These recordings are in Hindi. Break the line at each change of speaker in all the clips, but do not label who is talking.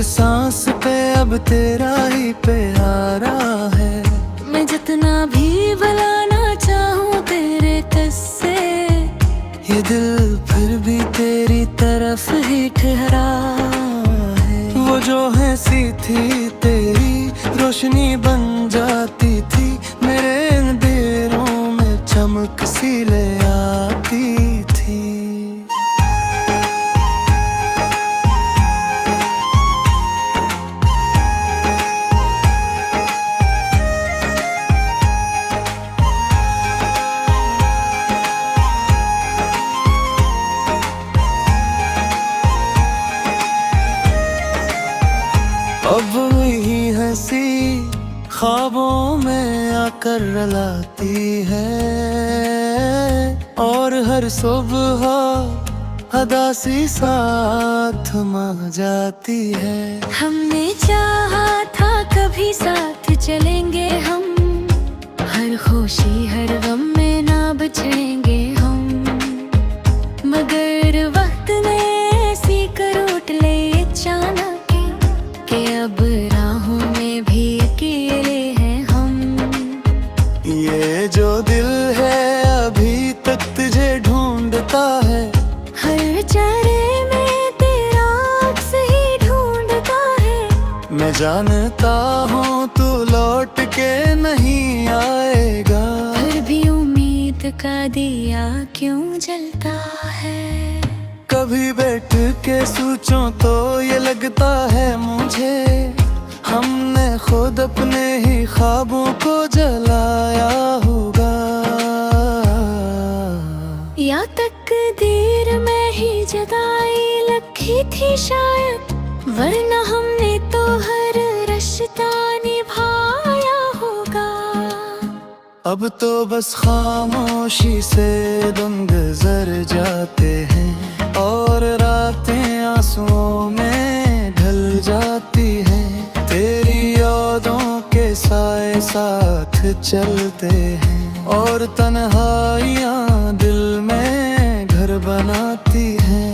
सांस पे अब तेरा ही प्यारा है।
मैं जितना भी बुलाना चाहूँ तेरे किस्से,
ये दिल फिर भी तेरी तरफ ही ठहरा है। वो जो है सी थी तेरी रोशनी बन जाती थी, मेरे अंधेरों में चमक सी ले आती थी। अब वही हंसी ख्वाबों में आकर रुलाती है, और हर सुबह अदा सी साथ थमा जाती है।
हमने चाहा था कभी साथ चलेंगे हम, हर खुशी हर गम में ना बिछड़ेंगे हम, मगर वक्त ने ऐसी करवट ले अचानक कि अब राहों में भी अकेले हैं हम।
ये जो दिल है अभी तक तुझे ढूंढता है,
हर चेहरे में तेरा अक्स ही ढूंढता है।
मैं जानता हूँ तू लौट के नहीं आएगा,
फिर भी उम्मीद का दिया क्यों जलता है।
कभी बैठ के सोचूं तो ये लगता है मुझे, हमने खुद अपने ही ख्वाबों को जलाया होगा।
या तकदीर में ही जुदाई लिखी थी शायद, वरना हमने तो हर रिश्ता निभाया होगा।
अब तो बस खामोशी से दिन गुजर जाते हैं, और रातें आंसुओं में ढल जाती हैं। तेरी यादों के साए साथ चलते हैं, और तन्हाइयाँ दिल में घर बनाती हैं।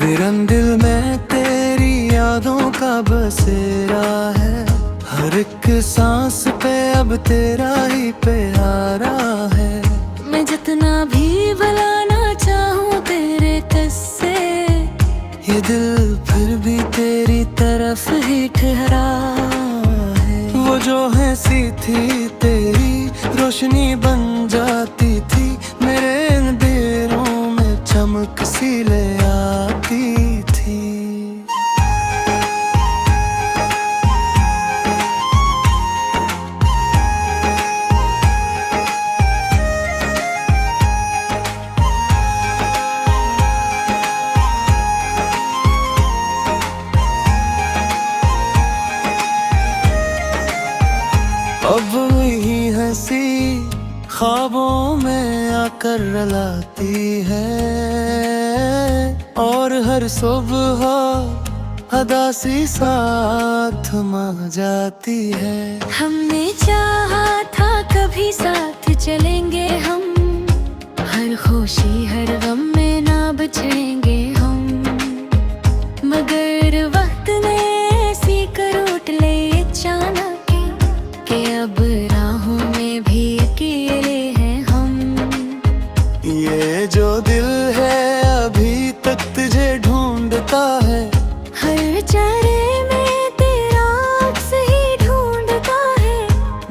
वीरन दिल में तेरी यादों का बसेरा है, हर एक सांस पे अब तेरा ही प्यारा है।
मैं जितना भी बुलाना चाहूँ तेरे किस्से,
ये दिल फिर भी तेरी तरफ ही ठहरा है। वो जो है सी थी तेरी रोशनी बन जाती थी, मेरे अंधेरों में चमक सी ले आती थी। अब वही हंसी ख्वाबों में आकर रुलाती है, और हर सुबह अदा सी साथ थमा जाती है।
हमने चाहा था कभी साथ चलेंगे हम, हर खुशी हर गम में ना बिछड़ेंगे हम, मगर वक्त ने ऐसी करवट ले अचानक कि अब राहों में भी अकेले हैं हम।
ये जो दिल है अभी तक तुझे ढूंढता है,
हर चेहरे में तेरा अक्स ही ढूंढता है।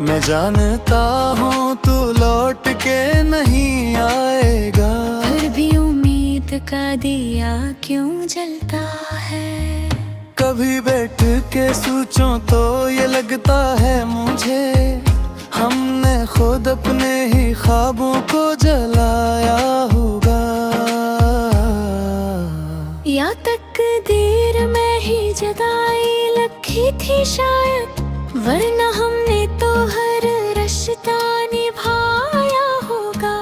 मैं जानता हूँ तू लौट के नहीं आएगा,
फिर भी उम्मीद का दिया क्यों जलता है।
कभी बैठ के सोचूं तो ये लगता है मुझे, हमने खुद अपने ही ख्वाबों को जलाया होगा।
या तकदीर में ही जुदाई लिखी थी शायद, वरना हमने तो रिश्ता निभाया होगा।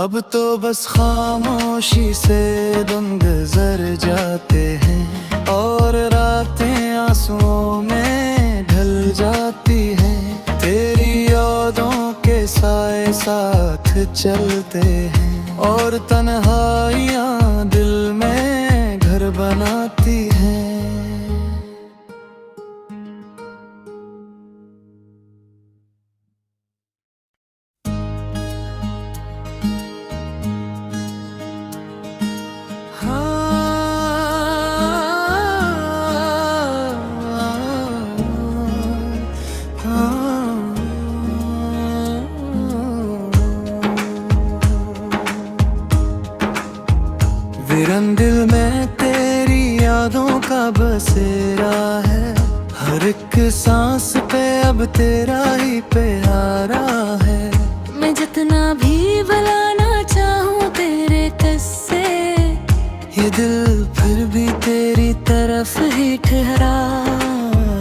अब तो बस खामोशी से दिन गुजर जाते हैं और रातें आंसुओं में ढल जाती हैं। तेरी यादों के साए साथ चलते हैं और तन्हाइयाँ दिल में घर बनाती हैं। वीरन दिल में तेरी यादों का बसेरा है। हर एक सांस पे अब तेरा ही प्यारा है।
मैं जितना भी बुलाना चाहूँ तेरे किस्से,
ये दिल फिर भी तेरी तरफ ही ठहरा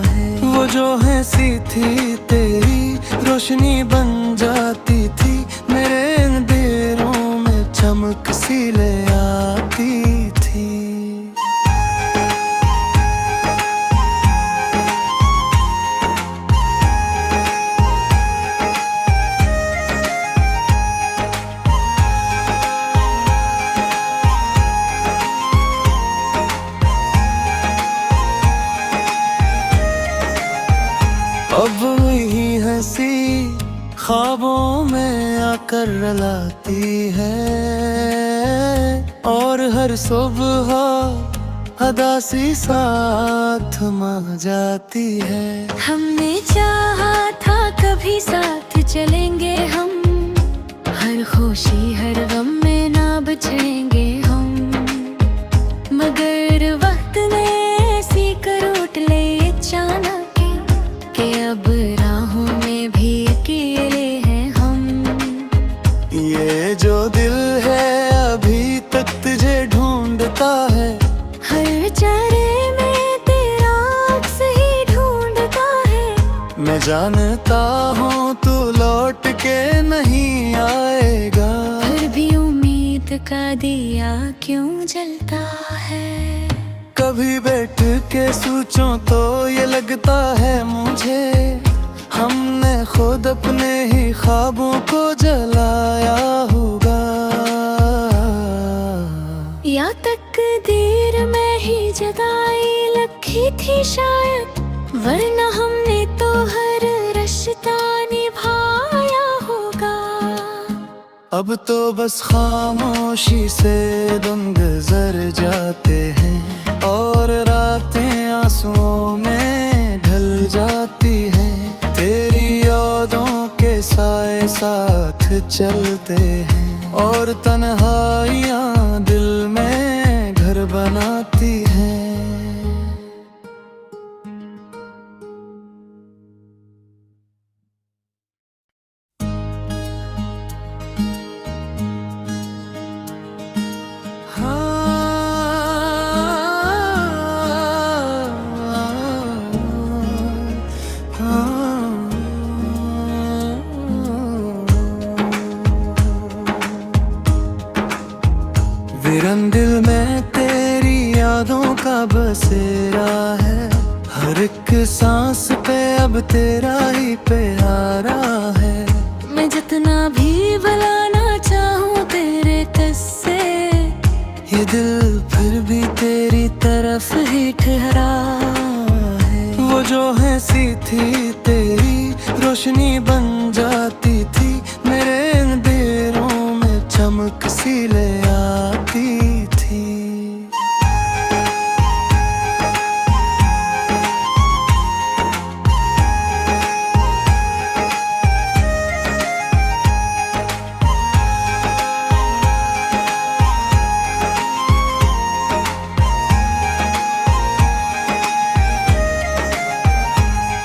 है। वो जो है सी थी तेरी रोशनी बन जाती थी। मेरे अंधेरों में चमक सी ले आती थी। अब वही हंसी ख्वाबों में आकर रुलाती है और हर सुबह अदा सी साथ थमा जाती है।
हमने चाहा था कभी साथ चलेंगे हम, हर खुशी हर गम में ना बचेंगे हम। मगर वक्त ने ऐसी करोट ले अचानक कि अब राहों में भी अकेले हैं हम।
ये जो दिल है अभी तक तुझे ढूंढता है।
हर चेहरे में तेरा अक्स ही ढूंढता है।
मैं जानता हूँ तू लौट के नहीं आएगा,
फिर भी उम्मीद का दिया क्यों जलता है।
कभी बैठ के सोचूं तो ये लगता है मुझे हमने खुद अपने ही ख्वाबों को जलाया होगा।
या तकदीर में ही जुदाई लिखी थी शायद, वरना हमने तो हर रिश्ता निभाया होगा।
अब तो बस खामोशी से दिन गुजर जाते हैं और रातें आंसुओं में ढल जाती हैं। तेरी यादों के साए साथ चलते हैं और तन्हाइयाँ दिल में घर बनाती हैं। वीरन दिल में तेरी यादों का बसेरा है। हर एक सांस पे अब तेरा ही प्यारा है।
मैं जितना भी बुलाना चाहूँ तेरे किस्से,
ये दिल फिर भी तेरी तरफ ही ठहरा है। वो जो है सी थी तेरी रोशनी बन जाती थी। मेरे अंधेरों में चमक सी ले आती थी।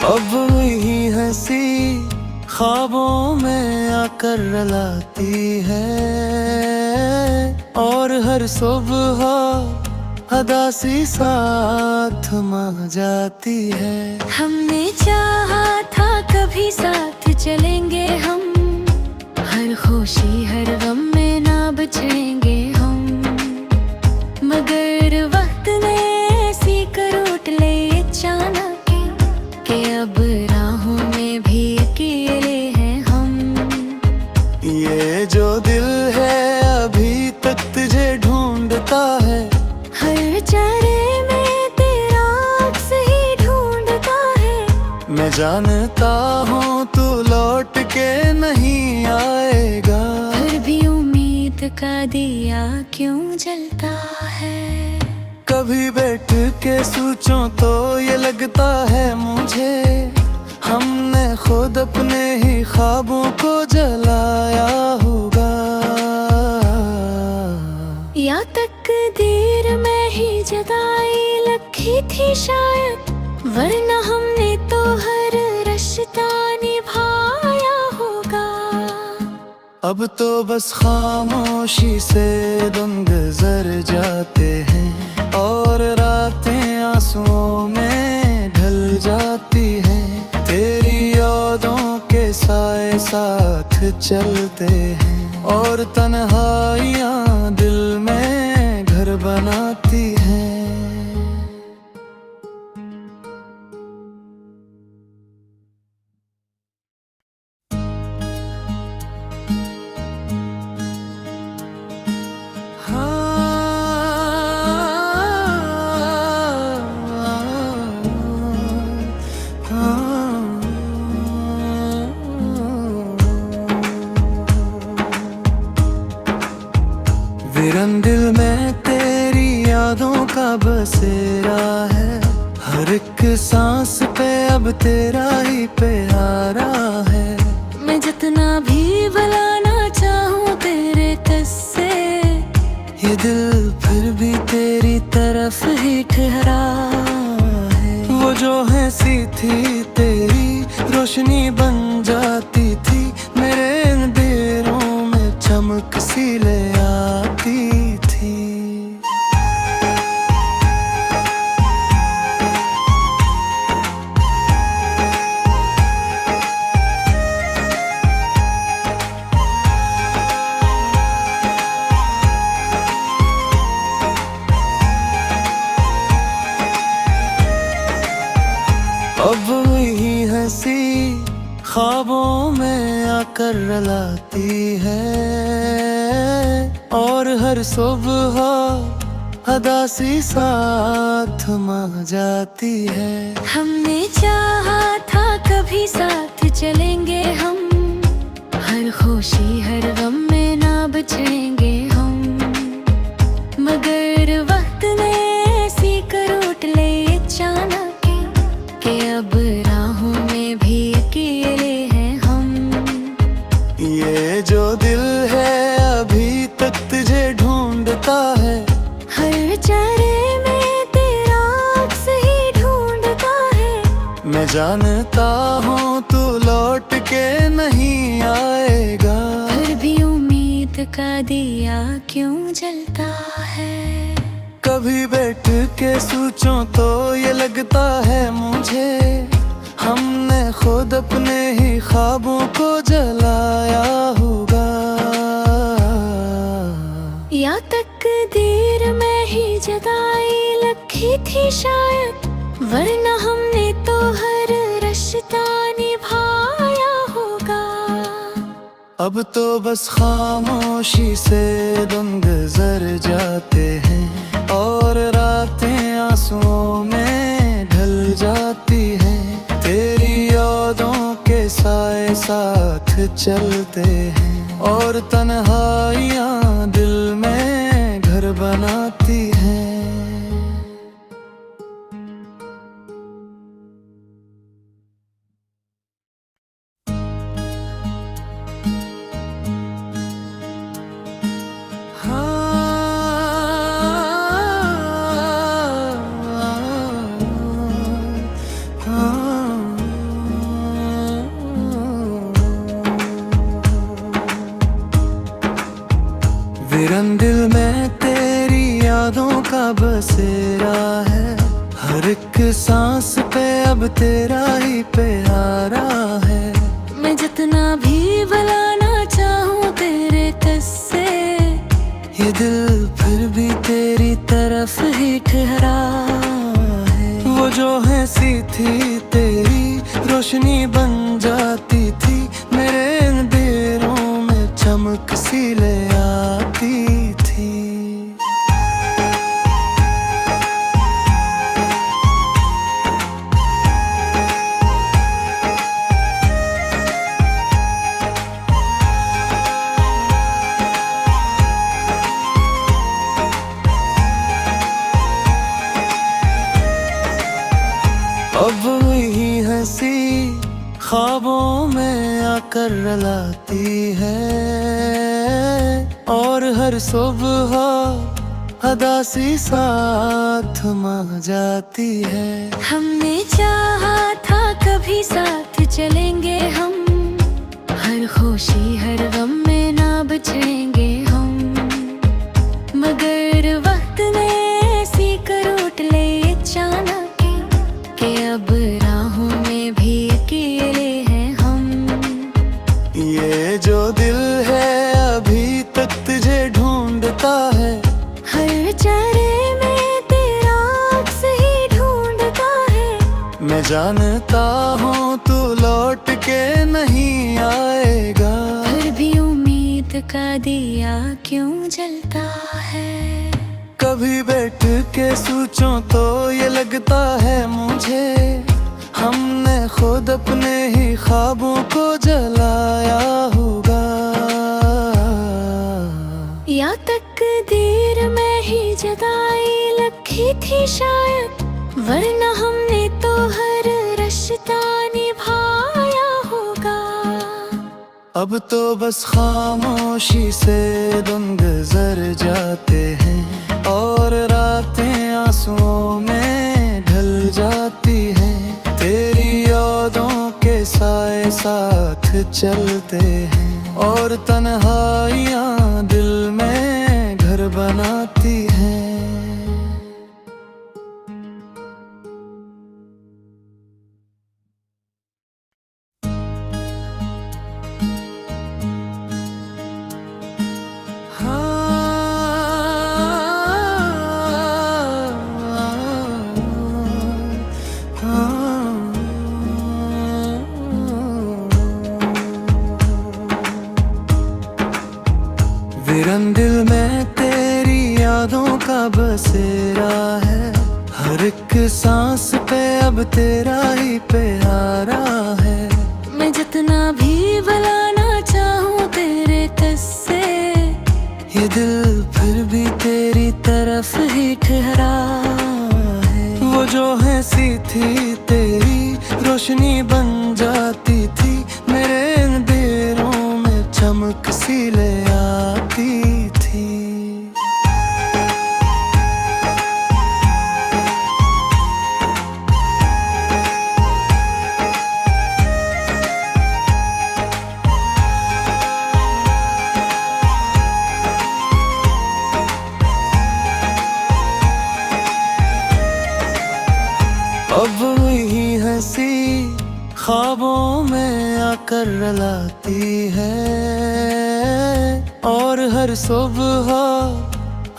अब वही हंसी ख्वाबों में आकर रुलाती है और हर सुबह अदा सी साथ थमा जाती है।
हमने चाहा था कभी साथ चलेंगे हम, हर खुशी हर गम में ना बचेंगे हम। मगर वक्त ने ऐसी करवट ले अचानक कि अब राहों में भी अकेले हैं हम।
ये जो दिल है अभी तक तुझे ढूंढता है,
हर चेहरे में तेरा अक्स ही ढूंढता है।
मैं जानता हूँ तू लौट के नहीं आएगा,
फिर भी उम्मीद का दिया क्यों जलता है।
कभी बैठ के सोचूं तो ये लगता है मुझे, हमने खुद अपने ही ख्वाबों को जलाया होगा।
या तकदीर में ही जुदाई लिखी थी शायद, वरना हमने तो हर रिश्ता निभाया होगा।
अब तो बस खामोशी से दिन गुजर जाते हैं, और रातें आंसुओं में ढल जाती हैं। तेरी यादों के साए साथ चलते हैं, और तन्हाइयाँ दिल में घर बनाती हैं। वीरन दिल में तेरी यादों का बसेरा है, हर एक सांस पे अब तेरा ही प्यारा है।
मैं जितना भी भुलाना चाहूँ तेरे किस्से,
ये दिल फिर भी तेरी तरफ ही ठहरा है। वो जो है सी थी तेरी रोशनी बन जाती थी, मेरे अंधेरों में चमक सी ले आती थी। अब वही हंसी ख्वाबों में आकर रुलाती है, और हर सुबह अदा सी साथ थमा जाती है।
हमने चाहा था कभी साथ चलेंगे हम, हर खुशी हर गम में ना बचेंगे हम। मगर वक्त ने ऐसी करवट ले अचानक कि अब राहों में भी अकेले हैं हम।
ये जो दिल है अभी तक तुझे ढूंढता है,
हर चेहरे में तेरा अक्स ही ढूंढता है।
मैं जानता हूँ तू लौट के नहीं आएगा,
फिर भी उम्मीद का दिया क्यों जलता है।
कभी बैठ के सोचूं तो ये लगता है मुझे, हमने खुद अपने ही ख्वाबों को जलाया होगा।
या तकदीर में ही जुदाई लिखी थी शायद, वरना हमने तो हर रिश्ता निभाया होगा।
अब तो बस खामोशी से दिन गुजर जाते हैं, और रातें आंसुओं में ढल जाती हैं। तेरी यादों के साए साथ चलते हैं, और तन्हाइयाँ दिल में घर बनाती हैं। वीरन दिल में तेरी यादों का बसेरा है, हर एक सांस पे अब तेरा ही प्यारा है।
मैं जितना बुलाना चाहूं तेरे किस्से,
ये दिल फिर भी तेरी तरफ ही ठहरा है। वो जो हंसी थी तेरी रोशनी बन जाती थी, मेरे अंधेरों में चमक सी ले आती थी। अब वही हंसी ख्वाबों में आकर रुलाती है, और हर सुबह अदा सी साथ थमा जाती है।
हमने चाहा था कभी साथ चलेंगे हम, हर खुशी हर गम में ना बचेंगे हम, मगर वक्त ने ऐसी करवट ले अचानक कि अब राहों में भी अकेले हैं हम।
ये जो दिल है अभी तक तुझे ढूंढता है,
हर चेहरे में तेरा अक्स ही ढूंढता है।
मैं जानता हूँ तू लौट के नहीं आएगा,
फिर भी उम्मीद का दिया क्यों जलता है।
कभी बैठ के सोचूं तो ये लगता है मुझे, हमने खुद अपने ही ख्वाबों को जलाया होगा।
या तकदीर में ही जुदाई लिखी थी शायद, वरना हमने तो हर रिश्ता निभाया होगा।
अब तो बस खामोशी से दिन गुजर जाते हैं, और रातें आंसुओं में ढल जाती हैं। तेरी यादों के साए साथ चलते हैं, और तन्हाइयाँ दिल में घर बनाती हैं। वीरन दिल में तेरी यादों का बसेरा है, हर एक सांस पे अब तेरा ही प्यारा है।
मैं जितना भी बुलाना चाहूं तेरे किस्से,
ये दिल फिर भी तेरी तरफ ही ठहरा है। वो जो हंसी थी तेरी रोशनी बन जाती थी, मेरे अंधेरों में चमक सी ले आती थी। अब वही हंसी ख्वाबों में आकर रुलाती है, और हर सुबह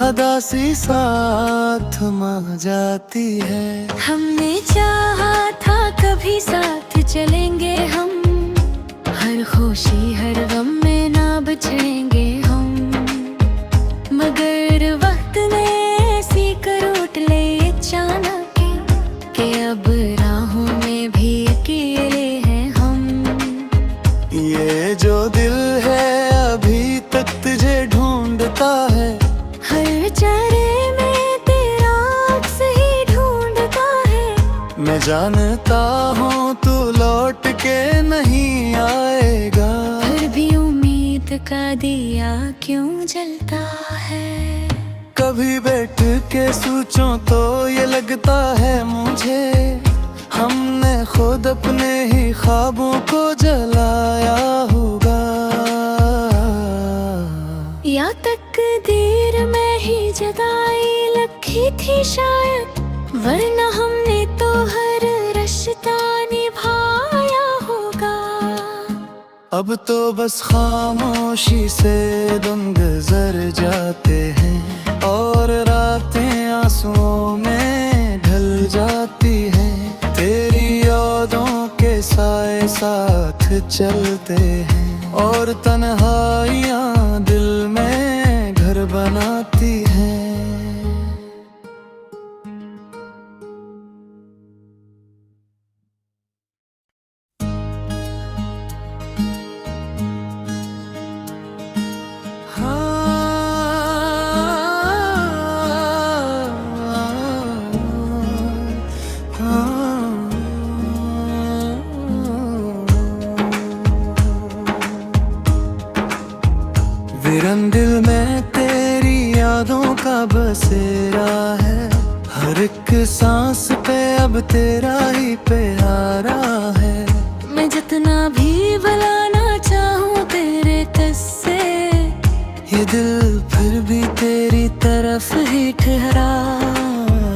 अदा सी साथ थमा जाती है।
हमने चाहा था कभी साथ चलेंगे हम, हर खुशी हर गम में ना बचेंगे हम, मगर वक्त ने ऐसी करवट ले अचानक कि अब राहों में भी अकेले हैं हम।
ये जो दिल है अभी तक तुझे ढूंढता है,
हर चेहरे में तेरा अक्स ही ढूंढता है।
मैं जानता हूँ तू लौट के नहीं आएगा,
फिर भी उम्मीद का दिया क्यों जलता है।
कभी बैठ के सोचूं तो ये लगता है मुझे, हमने खुद अपने ही ख्वाबों को जलाया होगा।
या तकदीर में ही जुदाई लिखी थी शायद, वरना हमने तो हर रिश्ता निभाया होगा।
अब तो बस खामोशी से दिन गुजर जाते हैं और रातें आंसुओं में ढल जाती हैं। तेरी यादों के साए साथ चलते हैं और तन्हाइयाँ दिल में घर बनाती हैं। वीरन दिल में तेरी यादों का बसेरा है। हर एक सांस पे अब तेरा ही प्यारा है।
मैं जितना भी बुलाना चाहूँ तेरे किस्से,
ये दिल फिर भी तेरी तरफ ही ठहरा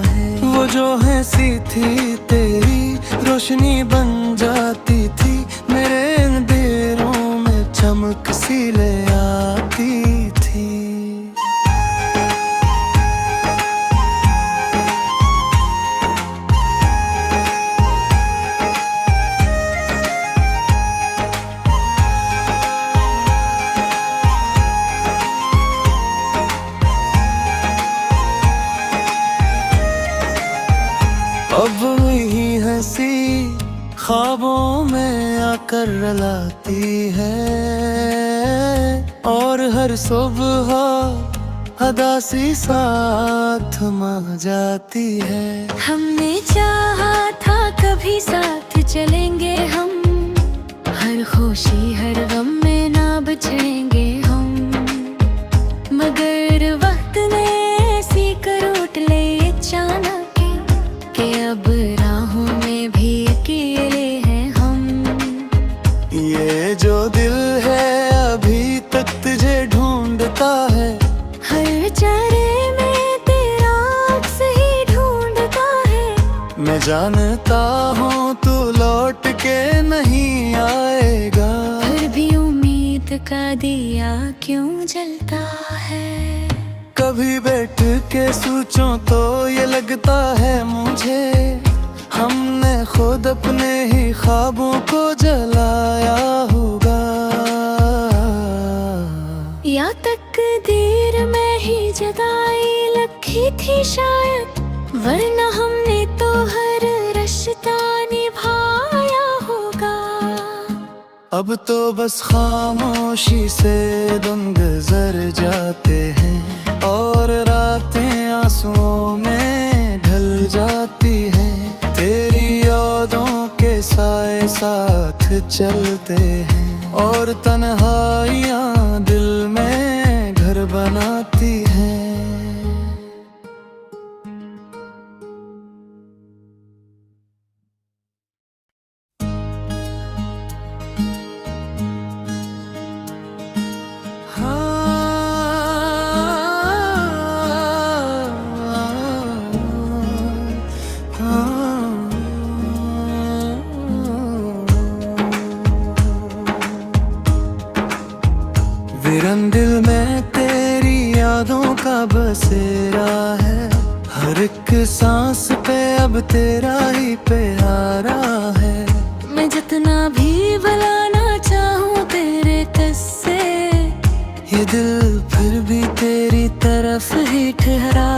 है। वो जो है सी थी तेरी रोशनी बन जाती थी, मेरे अंधेरों में चमक सी ले आती थी। अब वही हंसी ख्वाबों में आकर रुलाती है और हर सुबह अदा सी साथ थमा जाती है।
हमने चाहा था कभी साथ चलेंगे हम, हर खुशी हर गम में ना बचेंगे हम। मगर वक्त ने ऐसी करोट ले अचानक कि अब राहों में भी अकेले हैं हम।
ये जो दिल है अभी तक तुझे ढूंढता है,
हर चेहरे में तेरा अक्स ही ढूंढता है।
मैं जानता हूँ तू लौट के नहीं आएगा,
फिर भी उम्मीद का दिया क्यों जलता है।
कभी बैठ के सोचूं तो ये लगता है मुझे, हमने खुद अपने ही ख्वाबों को जलाया होगा।
या तकदीर में ही जुदाई लिखी थी शायद, वरना हमने तो हर रिश्ता निभाया होगा।
अब तो बस खामोशी से दिन गुजर जाते हैं और रातें आंसुओं में ढल जाती हैं। तेरी यादों के साए साथ चलते हैं और तन्हाइयाँ दिल में घर बनाती हैं। वीरन दिल में तेरी यादों का बसेरा है। हर एक सांस पे अब तेरा ही प्यारा है।
मैं जितना भी बुलाना चाहूँ तेरे किस्से,
ये दिल फिर भी तेरी तरफ ही ठहरा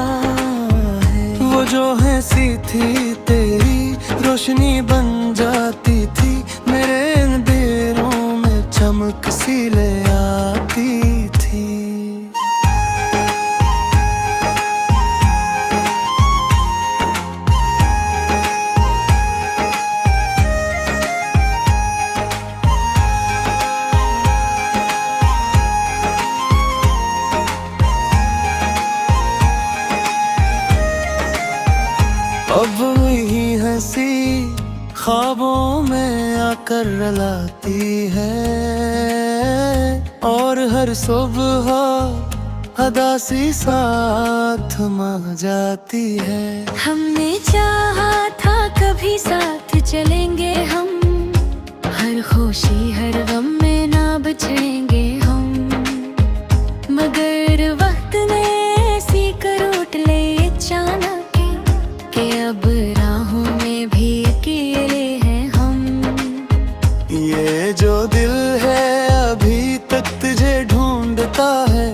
है। वो जो है सी थी तेरी रोशनी बन जाती थी, मेरे अंधेरों में चमक सी ले आती थी। अब वही हंसी ख्वाबों में आकर रुलाती है और हर सुबह अदा सी साथ थमा जाती है।
हमने चाहा था कभी साथ चलेंगे हम, हर खुशी हर गम में ना बचेंगे हम, मगर वक्त ने ऐसी करवट ले अचानक कि अब राहों में भी अकेले हैं हम।
ये जो दिल है अभी तक तुझे ढूंढता है,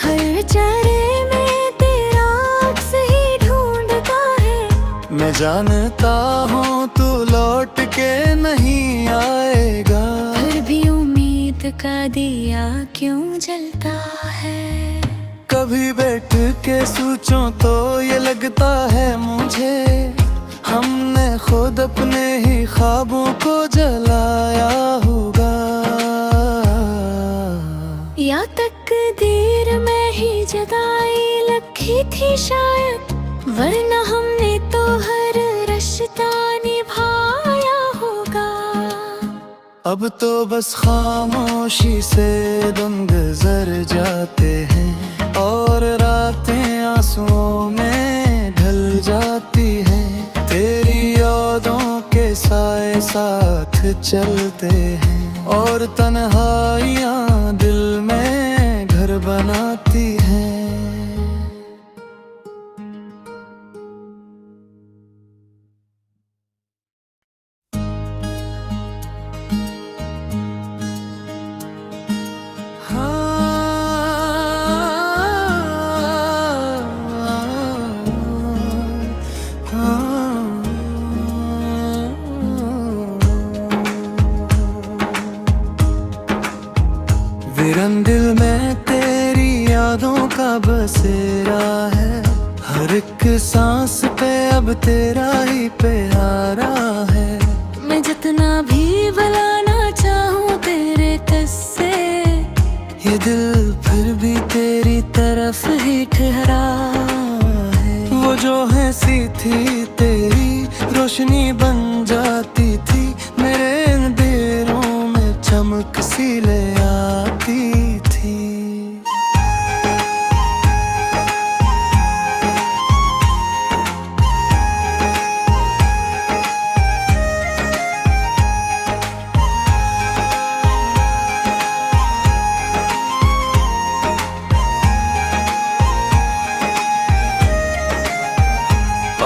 हर चेहरे में तेरा अक्स ही ढूंढता है।
मैं जानता हूँ तू लौट के नहीं आएगा,
फिर भी उम्मीद का दिया क्यों जलता है।
कभी बैठ के सोचूं तो ये लगता है मुझे, हमने खुद अपने ही ख्वाबों को जलाया होगा।
या तकदीर में ही जुदाई लिखी थी शायद, वरना हमने तो हर रिश्ता निभाया होगा।
अब तो बस खामोशी से दिन गुजर जाते हैं और रातें आंसुओं में ढल जाती हैं। तेरी यादों के साए साथ चलते हैं और तन्हाइयाँ दिल में घर बनाती हैं। वीरन दिल में तेरी यादों का बसेरा है, हर एक सांस पे अब तेरा ही प्यारा है।
मैं जितना भी बुलाना चाहूँ तेरे किस्से,
ये दिल फिर भी तेरी तरफ ही ठहरा है। वो जो है सी थी तेरी रोशनी बन जाती थी, मेरे अंधेरों में चमक सी ले आती थी।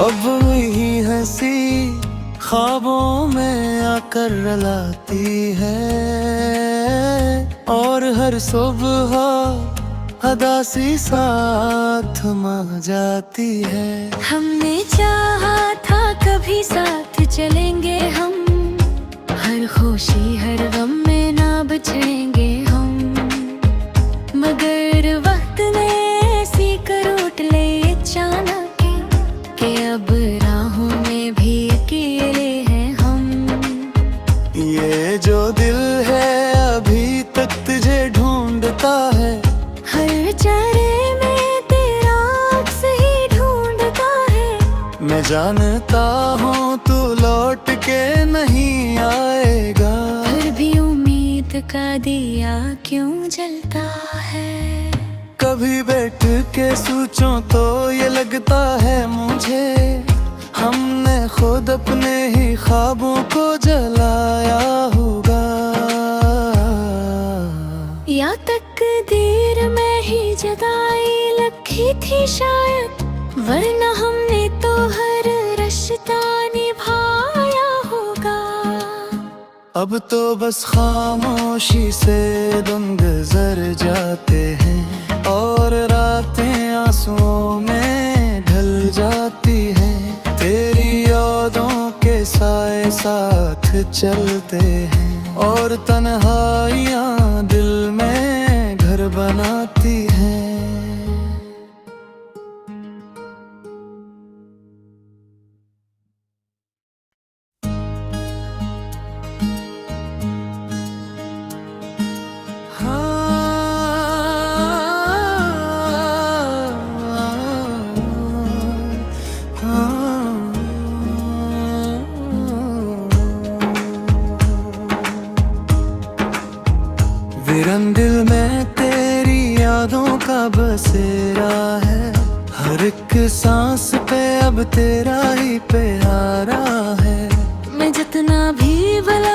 अब वही हंसी ख्वाबों में आकर रुलाती है और हर सुबह अदा सी साथ थमा जाती है।
हमने चाहा था कभी साथ चलेंगे हम, हर खुशी हर गम में ना बचेंगे हम, मगर वक्त ने ऐसी करवट ले अचानक कि अब राहों में भी अकेले हैं हम।
ये जो दिल है अभी तक तुझे ढूंढता है,
हर चेहरे में तेरा अक्स ही ढूंढता है।
मैं जानता हूँ तू लौट के नहीं आएगा,
फिर भी उम्मीद का दिया क्यों जलता है।
कभी बैठ के सोचूं तो ये लगता है मुझे, हमने खुद अपने ही ख्वाबों को जलाया होगा।
या तकदीर में ही जुदाई लिखी थी शायद, वरना हमने तो हर रिश्ता निभाया होगा।
अब तो बस खामोशी से दिन गुजर जाते हैं और रातें आंसुओं में ढल जाती हैं। तेरी यादों के साए साथ चलते हैं और तन्हाइयाँ दिल में घर बनाती हैं। वीरन दिल में तेरी यादों का बसेरा है, हर एक सांस पे अब तेरा ही प्यारा है।
मैं जितना भी बुला